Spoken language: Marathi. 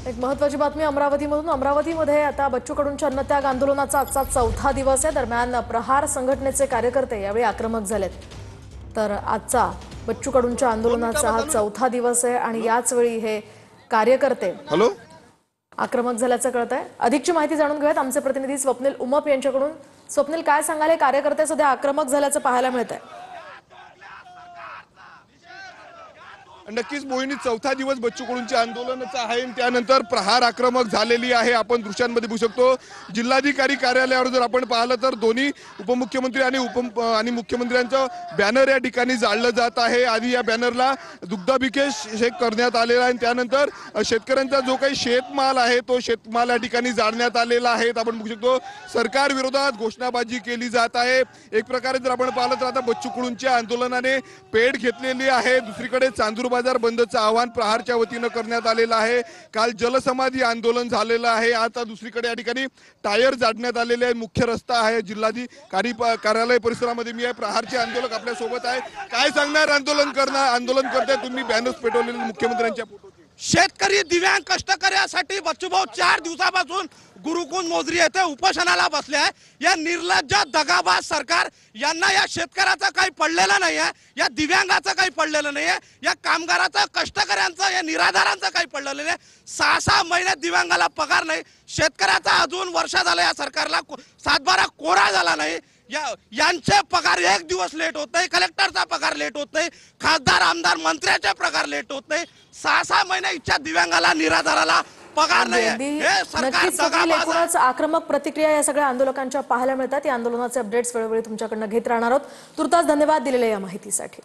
एक महत्त्वाची बातमी अमरावतीमधून। अमरावतीमध्ये आता बच्चू कडूंच्या अन्नत्याग आंदोलनाचा आजचा चौथा दिवस आहे। दरम्यान प्रहार संघटनेचे कार्यकर्ते यावेळी आक्रमक झालेत। तर आजचा बच्चू कडूंच्या आंदोलनाचा हा चौथा दिवस आहे आणि याच वेळी हे कार्यकर्ते आक्रमक झाल्याचं कळत आहे। अधिकची माहिती जाणून घेऊयात आमचे प्रतिनिधी स्वप्नील उमप यांच्याकडून। स्वप्नील, काय सांगाल? कार्यकर्ते सध्या आक्रमक झाल्याचं पाहायला मिळत आहे। नक्कीच मोहिनी, चौथा दिवस बच्चू कडूंच्या आंदोलनाचा आहे। त्यानंतर प्रहार आक्रमक झालेली आहे। आपण दृश्यांमध्ये बघू शकतो जिल्हाधिकारी कार्यालयावर जर आपण पाहिलं तर दोन्ही उपमुख्यमंत्री आणि मुख्यमंत्र्यांचं बॅनर या ठिकाणी जाळलं जात आहे। आधी या बॅनरला दुग्धाभिषेक करण्यात आलेला आहे। त्यानंतर शेतकऱ्यांचा जो काही शेतमाल आहे तो शेतमाल या ठिकाणी जाळण्यात आलेला आहे। आपण बघू शकतो सरकार विरोधात घोषणाबाजी केली जात आहे। एक प्रकारे जर आपण पाहिलं तर आता बच्चू कडूंच्या आंदोलनाने पेट घेतलेली आहे। दुसरीकडे चांदूर बाजार बंदचं आवाहन प्रहारच्या वतीनं करण्यात आलेलं आहे। काल जलसमाधी आंदोलन झालेलं आहे। आता दुसरीकडे या ठिकाणी टायर जाडण्यात आलेले आहे। मुख्य रस्ता आहे जिल्हाधिकारी कार्यालय परिसरामध्ये। मी आहे, प्रहारचे आंदोलक आपल्या सोबत आहे। काय सांगणार? आंदोलन करताय तुम्ही, बॅनर्स पेटवलेले मुख्यमंत्र्यांच्या फोटोचे। शेतकरी दिव्यांग कष्टकऱ्यासाठी बच्चूभाऊ 4 दिवसापासून गुरुकुंज मोजरी येथे उपोषणाला बसले आहे। या निर्लज्ज दगाबाज सरकार यांना या शेतकऱ्याचं काही पडलेलं नाही आहे, या दिव्यांगाचं काही पडलेलं नाही आहे, या कामगाराचं, कष्टकऱ्यांचं, या निराधारांचं काही पडलेलं नाही। 6-6 महिन्यात दिव्यांगाला पगार नाही। शेतकऱ्याचा अजून वर्ष झालं या सरकारला सातबारा कोरा झाला नाही। यांचे पगार 1 दिवस लेट होत नाही, कलेक्टरचा पगार लेट होत नाही, खासदार आमदार मंत्र्याचे पगार लेट होत नाही। 6-6 महिने इच्छा दिव्यांगाला, निराधाराला पगार नाही। हे सरकार एकूणच आक्रमक प्रतिक्रिया या सगळ्या आंदोलकांच्या पाहायला मिळतात। या आंदोलनाचे अपडेट्स वेळोवेळी तुमच्याकडनं घेत राहणार आहोत। तुर्तास धन्यवाद दिलेल्या या माहितीसाठी।